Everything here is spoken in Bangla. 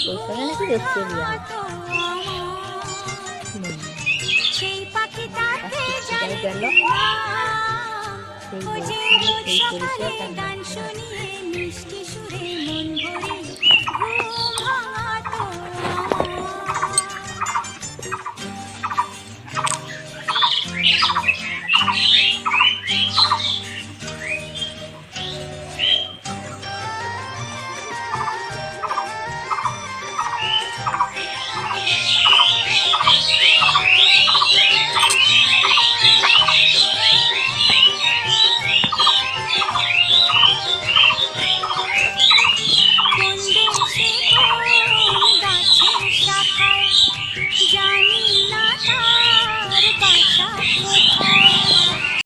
বৈশাখে নাকি অস্ট্রেলিয়া পাখিটাও গেল, সেই পরিচয় তার নাম। জানি না তার বাসা